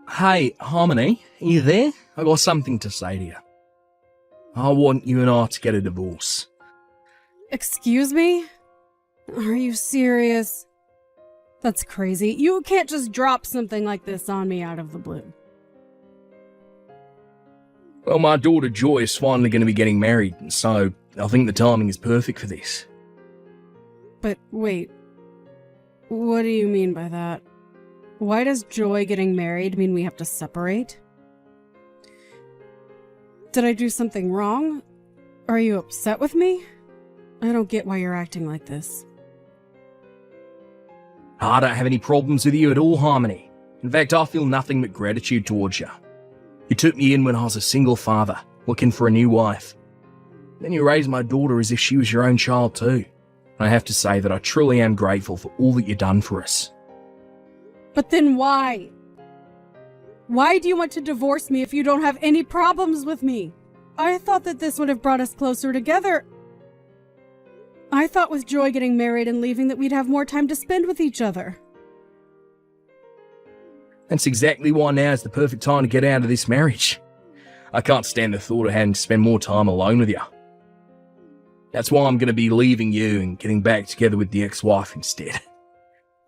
Hey, Harmony, are you there? I got something to say to you. I want you and I to get a divorce. Excuse me? Are you serious? That's crazy. You can't just drop something like this on me out of the blue. Well, my daughter Joy is finally going to be getting married, so I think the timing is perfect for this. But wait, what do you mean by that? Why does Joy getting married mean we have to separate? Did I do something wrong? Are you upset with me? I don't get why you're acting like this. I don't have any problems with you at all, Harmony. In fact, I feel nothing but gratitude towards you. You took me in when I was a single father, looking for a new wife. Then you raised my daughter as if she was your own child too. I have to say that I truly am grateful for all that you've done for us. But then why? Why do you want to divorce me if you don't have any problems with me? I thought that this would have brought us closer together. I thought with Joy getting married and leaving that we'd have more time to spend with each other. That's exactly why now is the perfect time to get out of this marriage. I can't stand the thought of having to spend more time alone with you. That's why I'm going to be leaving you and getting back together with the ex-wife instead.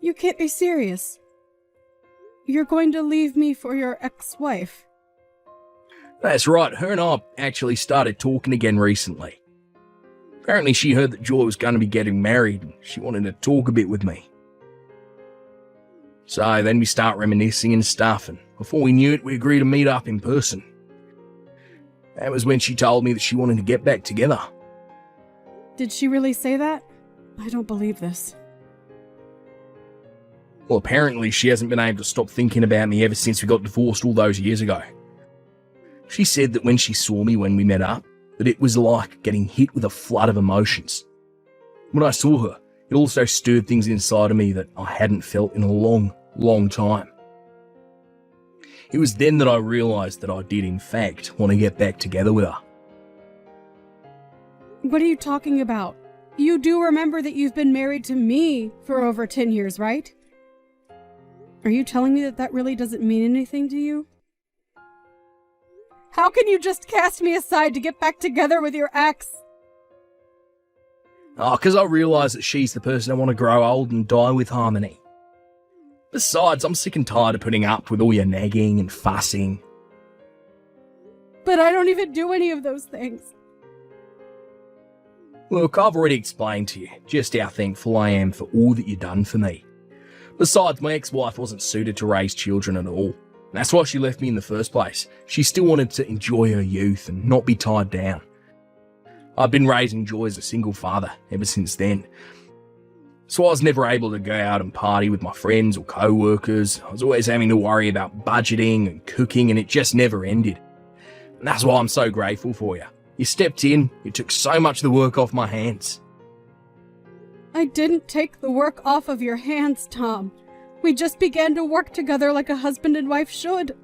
You can't be serious. You're going to leave me for your ex-wife? That's right, her and I actually started talking again recently. Apparently she heard that Joy was going to be getting married and she wanted to talk a bit with me. So then we start reminiscing and stuff, and before we knew it, we agreed to meet up in person. That was when she told me that she wanted to get back together. Did she really say that? I don't believe this. Well, apparently she hasn't been able to stop thinking about me ever since we got divorced all those years ago. She said that when she saw me when we met up, that it was like getting hit with a flood of emotions. When I saw her, it also stirred things inside of me that I hadn't felt in a long, long time. It was then that I realised that I did in fact want to get back together with her. What are you talking about? You do remember that you've been married to me for over 10 years, right? Are you telling me that that really doesn't mean anything to you? How can you just cast me aside to get back together with your ex? Oh, because I realise that she's the person I want to grow old and die with, Harmony. Besides, I'm sick and tired of putting up with all your nagging and fussing. But I don't even do any of those things. Look, I've already explained to you just how thankful I am for all that you've done for me. Besides, my ex-wife wasn't suited to raise children at all. That's why she left me in the first place. She still wanted to enjoy her youth and not be tied down. I've been raising Joy as a single father ever since then. So I was never able to go out and party with my friends or co-workers. I was always having to worry about budgeting and cooking, and it just never ended. And that's why I'm so grateful for you. You stepped in, you took so much of the work off my hands. I didn't take the work off of your hands, Tom. We just began to work together like a husband and wife should.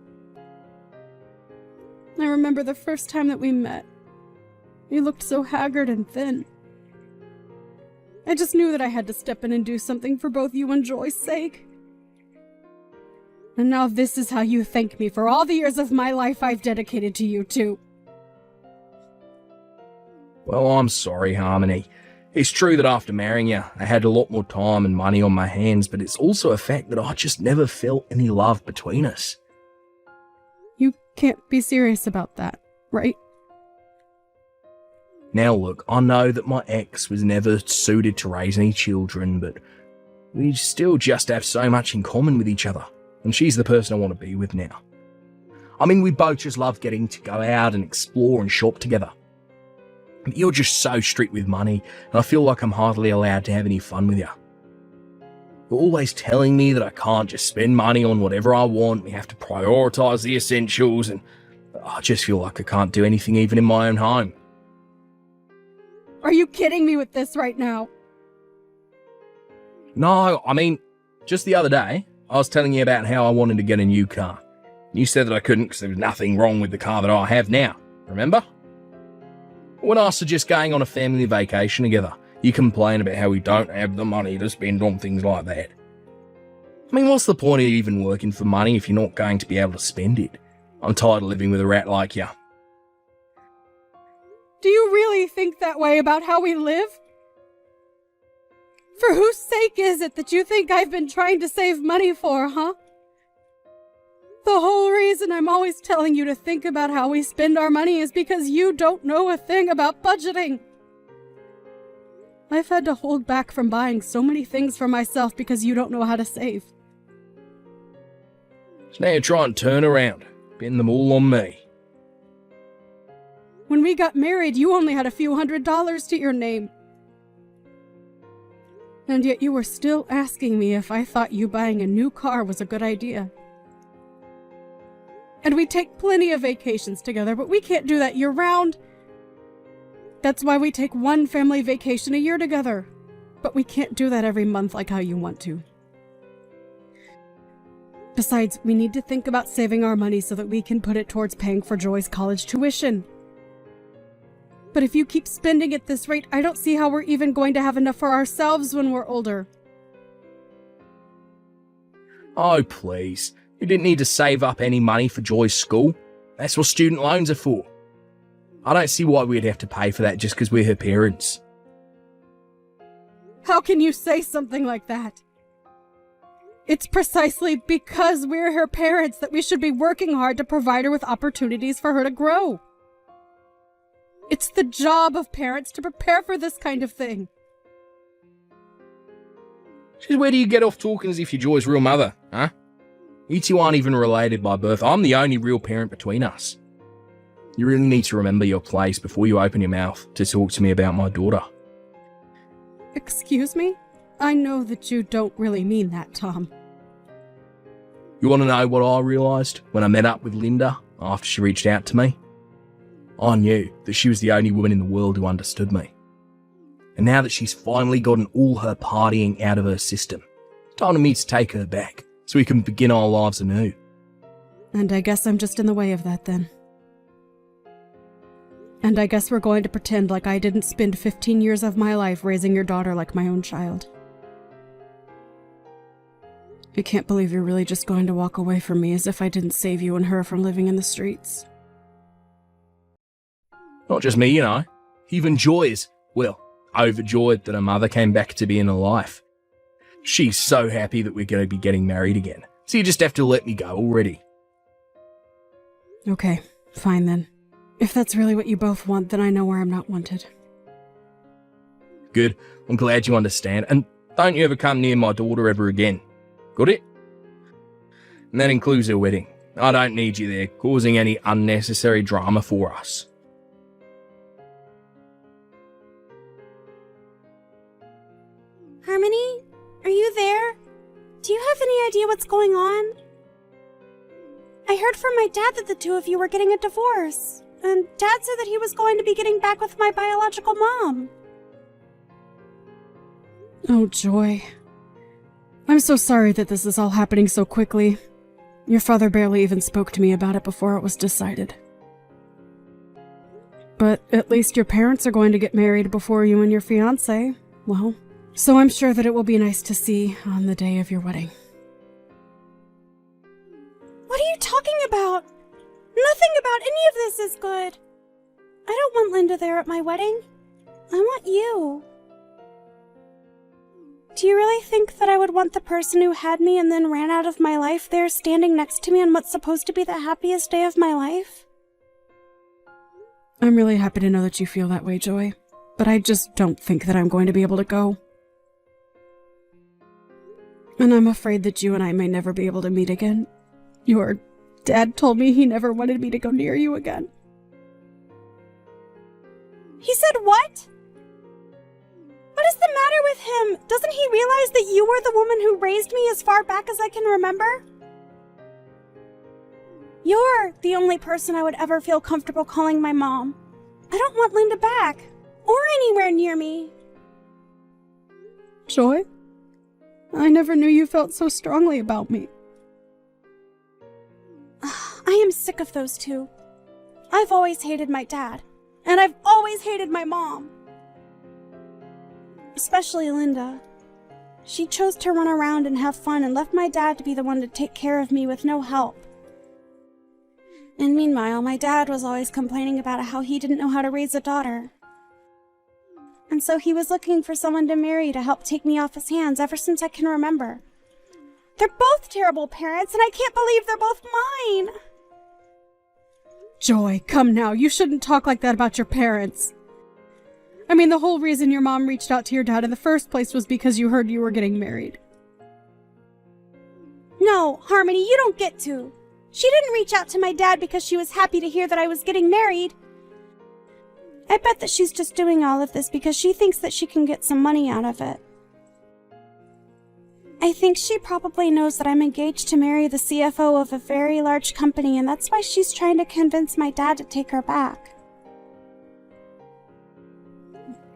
I remember the first time that we met. You looked so haggard and thin. I just knew that I had to step in and do something for both you and Joy's sake. And now this is how you thank me for all the years of my life I've dedicated to you two. Well, I'm sorry, Harmony. It's true that after marrying you, I had a lot more time and money on my hands, but it's also a fact that I just never felt any love between us. You can't be serious about that, right? Now look, I know that my ex was never suited to raise any children, but we still just have so much in common with each other, and she's the person I want to be with now. I mean, we both just love getting to go out and explore and shop together. But you're just so strict with money, and I feel like I'm hardly allowed to have any fun with you. You're always telling me that I can't just spend money on whatever I want, we have to prioritise the essentials, and I just feel like I can't do anything even in my own home. Are you kidding me with this right now? No, I mean, just the other day, I was telling you about how I wanted to get a new car. You said that I couldn't because there was nothing wrong with the car that I have now, remember? When I suggest going on a family vacation together, you complain about how we don't have the money to spend on things like that. I mean, what's the point of even working for money if you're not going to be able to spend it? I'm tired of living with a rat like you. Do you really think that way about how we live? For whose sake is it that you think I've been trying to save money for, huh? The whole reason I'm always telling you to think about how we spend our money is because you don't know a thing about budgeting. I've had to hold back from buying so many things for myself because you don't know how to save. So now you're trying to turn around, pin them all on me. When we got married, you only had a few $100s to your name. And yet you were still asking me if I thought you buying a new car was a good idea. And we take plenty of vacations together, but we can't do that year-round. That's why we take one family vacation a year together. But we can't do that every month like how you want to. Besides, we need to think about saving our money so that we can put it towards paying for Joy's college tuition. But if you keep spending at this rate, I don't see how we're even going to have enough for ourselves when we're older. Oh, please. You didn't need to save up any money for Joy's school. That's what student loans are for. I don't see why we'd have to pay for that just because we're her parents. How can you say something like that? It's precisely because we're her parents that we should be working hard to provide her with opportunities for her to grow. It's the job of parents to prepare for this kind of thing. Just where do you get off talking as if you're Joy's real mother, huh? You two aren't even related by birth. I'm the only real parent between us. You really need to remember your place before you open your mouth to talk to me about my daughter. Excuse me? I know that you don't really mean that, Tom. You want to know what I realised when I met up with Linda after she reached out to me? I knew that she was the only woman in the world who understood me. And now that she's finally gotten all her partying out of her system, it's time for me to take her back so we can begin our lives anew. And I guess I'm just in the way of that then. And I guess we're going to pretend like I didn't spend 15 years of my life raising your daughter like my own child. I can't believe you're really just going to walk away from me as if I didn't save you and her from living in the streets. Not just me, you know. Even Joy is, well, overjoyed that her mother came back to be in her life. She's so happy that we're going to be getting married again. So you just have to let me go already. Okay, fine then. If that's really what you both want, then I know where I'm not wanted. Good. I'm glad you understand. And don't you ever come near my daughter ever again. Got it? And that includes her wedding. I don't need you there, causing any unnecessary drama for us. Harmony, are you there? Do you have any idea what's going on? I heard from my dad that the two of you were getting a divorce, and Dad said that he was going to be getting back with my biological mom. Oh, Joy. I'm so sorry that this is all happening so quickly. Your father barely even spoke to me about it before it was decided. But at least your parents are going to get married before you and your fiancé. Well, so I'm sure that it will be nice to see on the day of your wedding. What are you talking about? Nothing about any of this is good. I don't want Linda there at my wedding. I want you. Do you really think that I would want the person who had me and then ran out of my life there standing next to me on what's supposed to be the happiest day of my life? I'm really happy to know that you feel that way, Joy. But I just don't think that I'm going to be able to go. And I'm afraid that you and I may never be able to meet again. Your dad told me he never wanted me to go near you again. He said what? What is the matter with him? Doesn't he realize that you were the woman who raised me as far back as I can remember? You're the only person I would ever feel comfortable calling my mom. I don't want Linda back, or anywhere near me. Joy? I never knew you felt so strongly about me. I am sick of those two. I've always hated my dad, and I've always hated my mom. Especially Linda. She chose to run around and have fun and left my dad to be the one to take care of me with no help. And meanwhile, my dad was always complaining about how he didn't know how to raise a daughter. And so he was looking for someone to marry to help take me off his hands ever since I can remember. They're both terrible parents, and I can't believe they're both mine. Joy, come now. You shouldn't talk like that about your parents. I mean, the whole reason your mom reached out to your dad in the first place was because you heard you were getting married. No, Harmony, you don't get to. She didn't reach out to my dad because she was happy to hear that I was getting married. I bet that she's just doing all of this because she thinks that she can get some money out of it. I think she probably knows that I'm engaged to marry the CFO of a very large company, and that's why she's trying to convince my dad to take her back.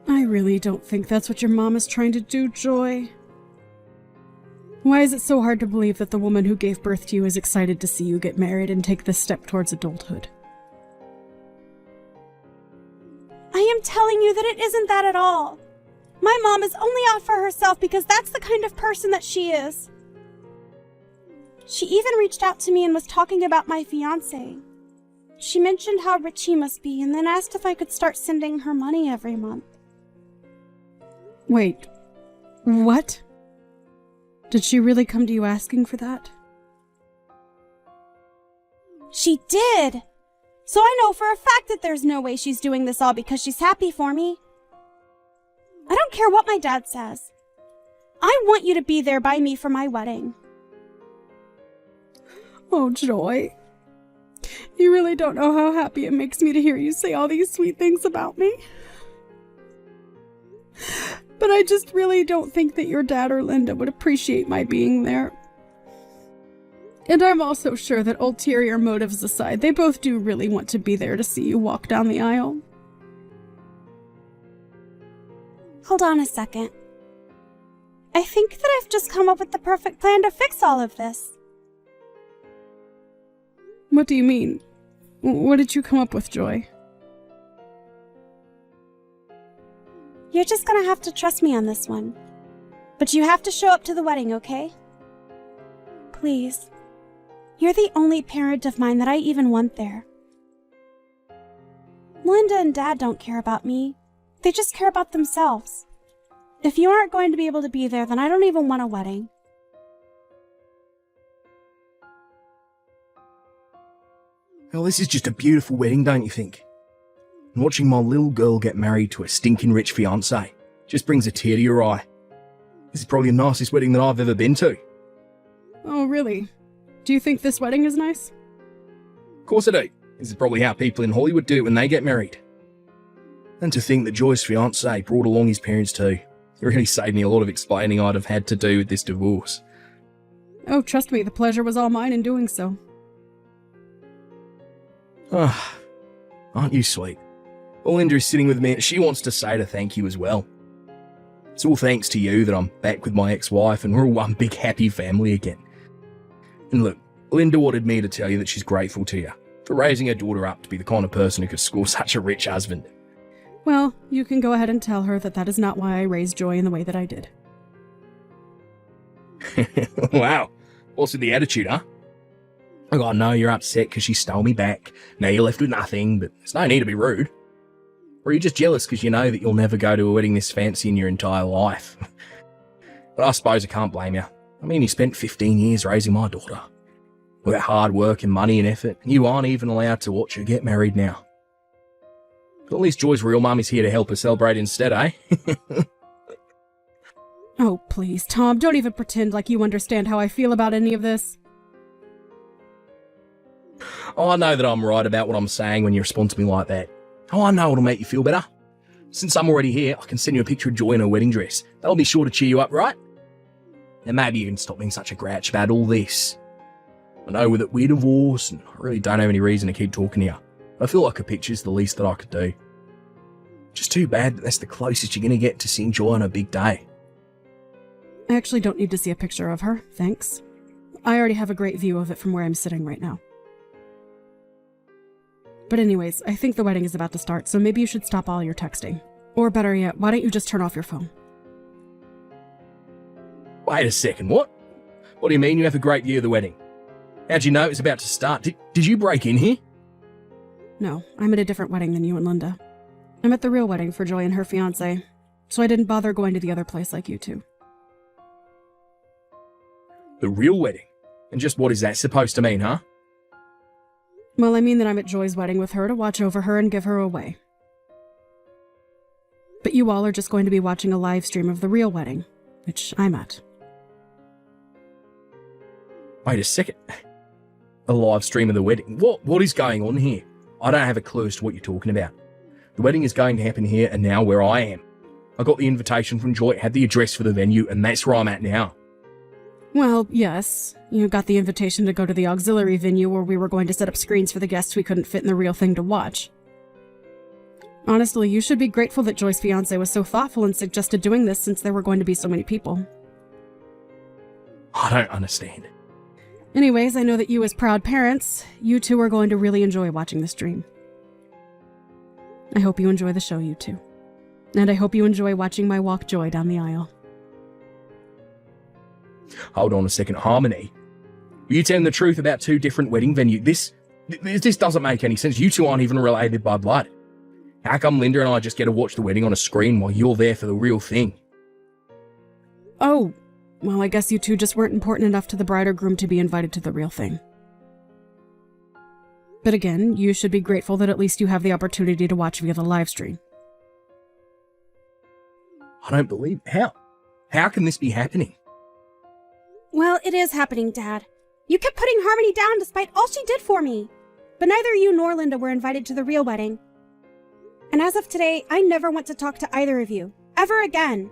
I really don't think that's what your mom is trying to do, Joy. Why is it so hard to believe that the woman who gave birth to you is excited to see you get married and take this step towards adulthood? I am telling you that it isn't that at all. My mom is only out for herself because that's the kind of person that she is. She even reached out to me and was talking about my fiancé. She mentioned how rich he must be and then asked if I could start sending her money every month. Wait, what? Did she really come to you asking for that? She did! So I know for a fact that there's no way she's doing this all because she's happy for me. I don't care what my dad says. I want you to be there by me for my wedding. Oh, Joy. You really don't know how happy it makes me to hear you say all these sweet things about me. But I just really don't think that your dad or Linda would appreciate my being there. And I'm also sure that ulterior motives aside, they both do really want to be there to see you walk down the aisle. Hold on a second. I think that I've just come up with the perfect plan to fix all of this. What do you mean? What did you come up with, Joy? You're just gonna have to trust me on this one. But you have to show up to the wedding, okay? Please. You're the only parent of mine that I even want there. Linda and Dad don't care about me. They just care about themselves. If you aren't going to be able to be there, then I don't even want a wedding. Well, this is just a beautiful wedding, don't you think? And watching my little girl get married to a stinking rich fiancé just brings a tear to your eye. This is probably the nicest wedding that I've ever been to. Oh, really? Do you think this wedding is nice? Of course I do. This is probably how people in Hollywood do it when they get married. And to think that Joy's fiancé brought along his parents too. It really saved me a lot of explaining I'd have had to do with this divorce. Oh, trust me, the pleasure was all mine in doing so. Ah, aren't you sweet? Well, Linda is sitting with me and she wants to say to thank you as well. It's all thanks to you that I'm back with my ex-wife and we're all one big happy family again. And look, Linda wanted me to tell you that she's grateful to you for raising her daughter up to be the kind of person who could score such a rich husband. Well, you can go ahead and tell her that that is not why I raised Joy in the way that I did. Wow, what's with the attitude, huh? Look, I know you're upset because she stole me back. Now you're left with nothing, but there's no need to be rude. Or are you just jealous because you know that you'll never go to a wedding this fancy in your entire life? But I suppose I can't blame you. I mean, you spent 15 years raising my daughter. With that hard work and money and effort, and you aren't even allowed to watch her get married now. But at least Joy's real mum is here to help her celebrate instead, eh? Oh, please, Tom, don't even pretend like you understand how I feel about any of this. Oh, I know that I'm right about what I'm saying when you respond to me like that. Oh, I know it'll make you feel better. Since I'm already here, I can send you a picture of Joy in her wedding dress. That'll be sure to cheer you up, right? And maybe you can stop being such a grouch about all this. I know that we're divorced, and I really don't have any reason to keep talking to you. I feel like a picture's the least that I could do. Just too bad that that's the closest you're going to get to seeing Joy on a big day. I actually don't need to see a picture of her, thanks. I already have a great view of it from where I'm sitting right now. But anyways, I think the wedding is about to start, so maybe you should stop all your texting. Or better yet, why don't you just turn off your phone? Wait a second, what? What do you mean you have a great view of the wedding? How'd you know it was about to start? Did you break in here? No, I'm at a different wedding than you and Linda. I'm at the real wedding for Joy and her fiancé, so I didn't bother going to the other place like you two. The real wedding? And just what is that supposed to mean, huh? Well, I mean that I'm at Joy's wedding with her to watch over her and give her away. But you all are just going to be watching a live stream of the real wedding, which I'm at. Wait a second. A live stream of the wedding? What is going on here? I don't have a clue as to what you're talking about. The wedding is going to happen here and now where I am. I got the invitation from Joy, had the address for the venue, and that's where I'm at now. Well, yes. You got the invitation to go to the auxiliary venue where we were going to set up screens for the guests we couldn't fit in the real thing to watch. Honestly, you should be grateful that Joy's fiancé was so thoughtful and suggested doing this since there were going to be so many people. I don't understand. Anyways, I know that you as proud parents, you two are going to really enjoy watching the stream. I hope you enjoy the show, you two. And I hope you enjoy watching my walk Joy down the aisle. Hold on a second, Harmony. Are you telling the truth about two different wedding venues? This doesn't make any sense. You two aren't even related by blood. How come Linda and I just get to watch the wedding on a screen while you're there for the real thing? Oh, well, I guess you two just weren't important enough to the bride or groom to be invited to the real thing. But again, you should be grateful that at least you have the opportunity to watch via the live stream. I don't believe it. How can this be happening? Well, it is happening, Dad. You kept putting Harmony down despite all she did for me. But neither you nor Linda were invited to the real wedding. And as of today, I never want to talk to either of you. Ever again.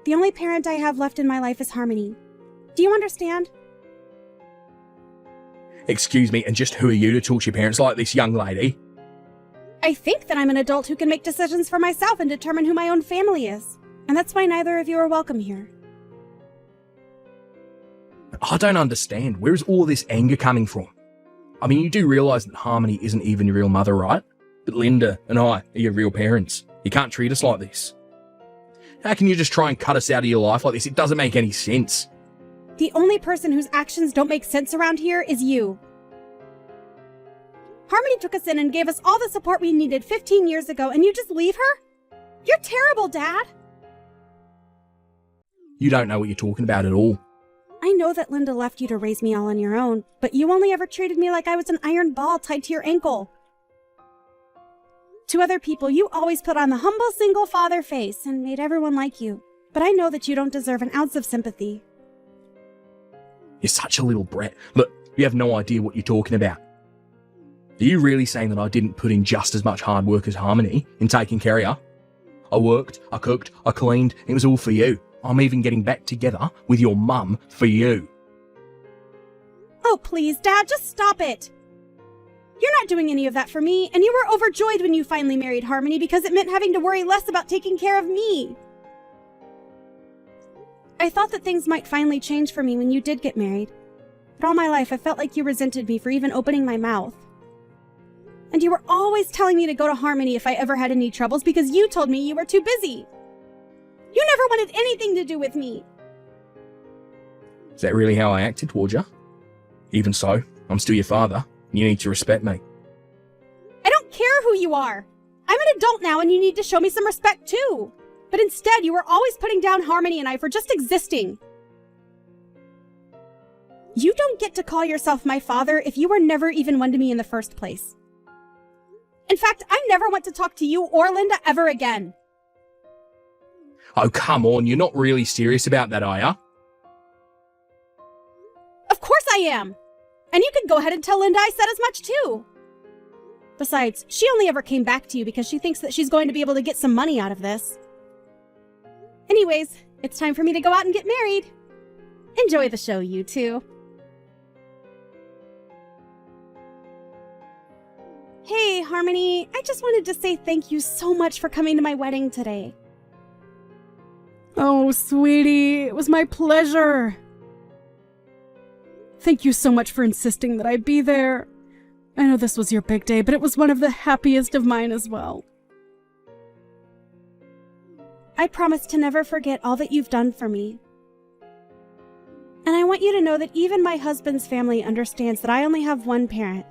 The only parent I have left in my life is Harmony. Do you understand? Excuse me, and just who are you to talk to your parents like this, young lady? I think that I'm an adult who can make decisions for myself and determine who my own family is. And that's why neither of you are welcome here. I don't understand. Where is all this anger coming from? I mean, you do realise that Harmony isn't even your real mother, right? But Linda and I are your real parents. You can't treat us like this. How can you just try and cut us out of your life like this? It doesn't make any sense. The only person whose actions don't make sense around here is you. Harmony took us in and gave us all the support we needed 15 years ago, and you just leave her? You're terrible, Dad. You don't know what you're talking about at all. I know that Linda left you to raise me all on your own, but you only ever treated me like I was an iron ball tied to your ankle. To other people, you always put on the humble single father face and made everyone like you. But I know that you don't deserve an ounce of sympathy. You're such a little brat. Look, you have no idea what you're talking about. Are you really saying that I didn't put in just as much hard work as Harmony in taking care of you? I worked, I cooked, I cleaned, it was all for you. I'm even getting back together with your mum for you. Oh, please, Dad, just stop it. You're not doing any of that for me, and you were overjoyed when you finally married Harmony because it meant having to worry less about taking care of me. I thought that things might finally change for me when you did get married. But all my life, I felt like you resented me for even opening my mouth. And you were always telling me to go to Harmony if I ever had any troubles because you told me you were too busy. You never wanted anything to do with me. Is that really how I acted towards you? Even so, I'm still your father. You need to respect me. I don't care who you are. I'm an adult now and you need to show me some respect too. But instead, you were always putting down Harmony and I for just existing. You don't get to call yourself my father if you were never even one to me in the first place. In fact, I never want to talk to you or Linda ever again. Oh, come on. You're not really serious about that, are you? Of course I am. And you can go ahead and tell Linda I said as much too. Besides, she only ever came back to you because she thinks that she's going to be able to get some money out of this. Anyways, it's time for me to go out and get married. Enjoy the show, you two. Hey, Harmony, I just wanted to say thank you so much for coming to my wedding today. Oh, sweetie, it was my pleasure. Thank you so much for insisting that I be there. I know this was your big day, but it was one of the happiest of mine as well. I promise to never forget all that you've done for me. And I want you to know that even my husband's family understands that I only have one parent.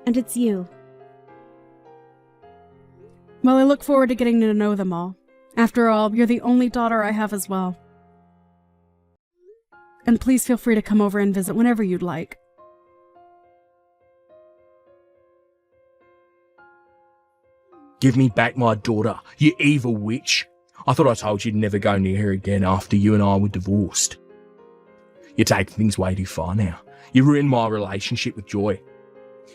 And it's you. Well, I look forward to getting to know them all. After all, you're the only daughter I have as well. And please feel free to come over and visit whenever you'd like. Give me back my daughter, you evil witch. I thought I told you to never go near her again after you and I were divorced. You're taking things way too far now. You ruined my relationship with Joy.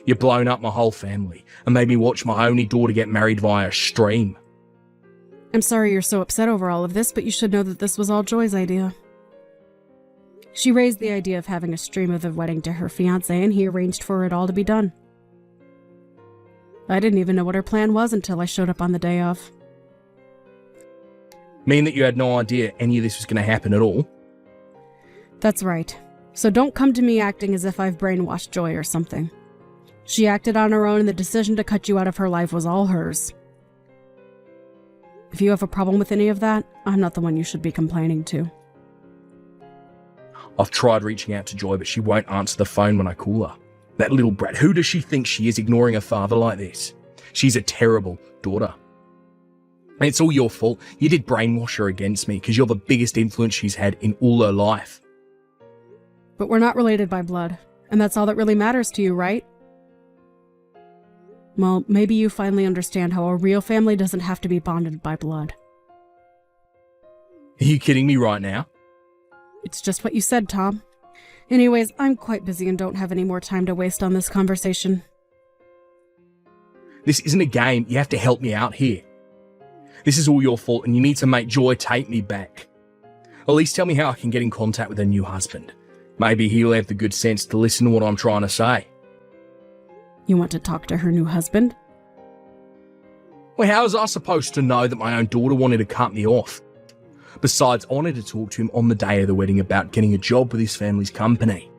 You've blown up my whole family and made me watch my only daughter get married via a stream. I'm sorry you're so upset over all of this, but you should know that this was all Joy's idea. She raised the idea of having a stream of the wedding to her fiancé, and he arranged for it all to be done. I didn't even know what her plan was until I showed up on the day of. Mean that you had no idea any of this was going to happen at all? That's right. So don't come to me acting as if I've brainwashed Joy or something. She acted on her own, and the decision to cut you out of her life was all hers. If you have a problem with any of that, I'm not the one you should be complaining to. I've tried reaching out to Joy, but she won't answer the phone when I call her. That little brat, who does she think she is, ignoring her father like this? She's a terrible daughter. And it's all your fault. You did brainwash her against me because you're the biggest influence she's had in all her life. But we're not related by blood, and that's all that really matters to you, right? Well, maybe you finally understand how a real family doesn't have to be bonded by blood. Are you kidding me right now? It's just what you said, Tom. Anyways, I'm quite busy and don't have any more time to waste on this conversation. This isn't a game. You have to help me out here. This is all your fault, and you need to make Joy take me back. At least tell me how I can get in contact with her new husband. Maybe he'll have the good sense to listen to what I'm trying to say. You want to talk to her new husband? Well, how was I supposed to know that my own daughter wanted to cut me off? Besides, I wanted to talk to him on the day of the wedding about getting a job with his family's company.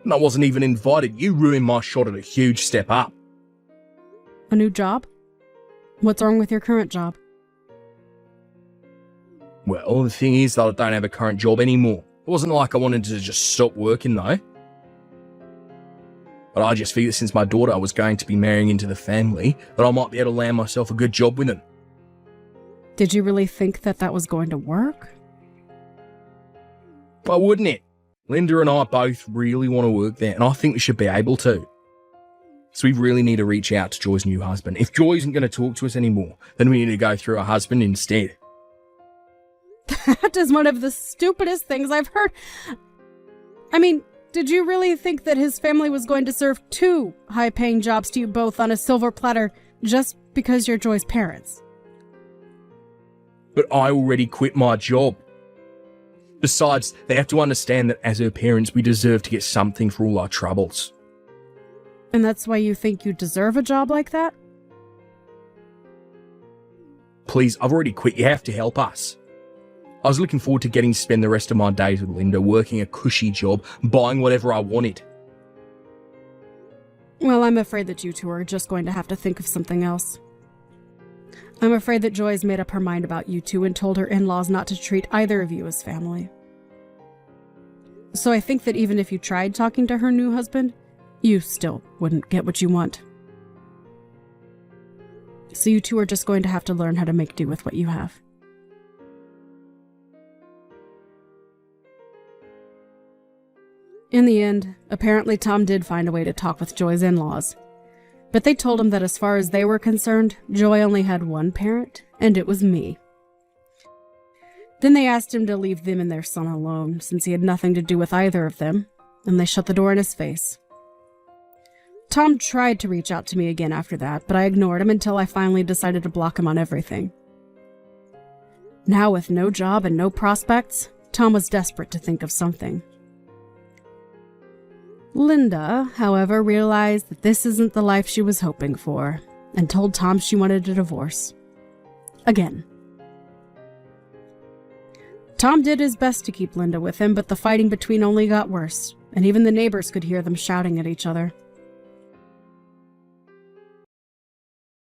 And I wasn't even invited. You ruined my shot at a huge step up. A new job? What's wrong with your current job? Well, the thing is that I don't have a current job anymore. It wasn't like I wanted to just stop working though. But I just figured since my daughter was going to be marrying into the family, that I might be able to land myself a good job with them. Did you really think that that was going to work? Why wouldn't it? Linda and I both really want to work there, and I think we should be able to. So we really need to reach out to Joy's new husband. If Joy isn't going to talk to us anymore, then we need to go through her husband instead. That is one of the stupidest things I've heard. I mean, did you really think that his family was going to serve 2 high-paying jobs to you both on a silver platter just because you're Joy's parents? But I already quit my job. Besides, they have to understand that as her parents, we deserve to get something for all our troubles. And that's why you think you deserve a job like that? Please, I've already quit. You have to help us. I was looking forward to getting to spend the rest of my days with Linda, working a cushy job, buying whatever I wanted. Well, I'm afraid that you two are just going to have to think of something else. I'm afraid that Joy's made up her mind about you two and told her in-laws not to treat either of you as family. So I think that even if you tried talking to her new husband, you still wouldn't get what you want. So you two are just going to have to learn how to make do with what you have. In the end, apparently Tom did find a way to talk with Joy's in-laws. But they told him that as far as they were concerned, Joy only had one parent, and it was me. Then they asked him to leave them and their son alone, since he had nothing to do with either of them, and they shut the door in his face. Tom tried to reach out to me again after that, but I ignored him until I finally decided to block him on everything. Now with no job and no prospects, Tom was desperate to think of something. Linda, however, realized that this isn't the life she was hoping for, and told Tom she wanted a divorce. Again. Tom did his best to keep Linda with him, but the fighting between only got worse, and even the neighbors could hear them shouting at each other.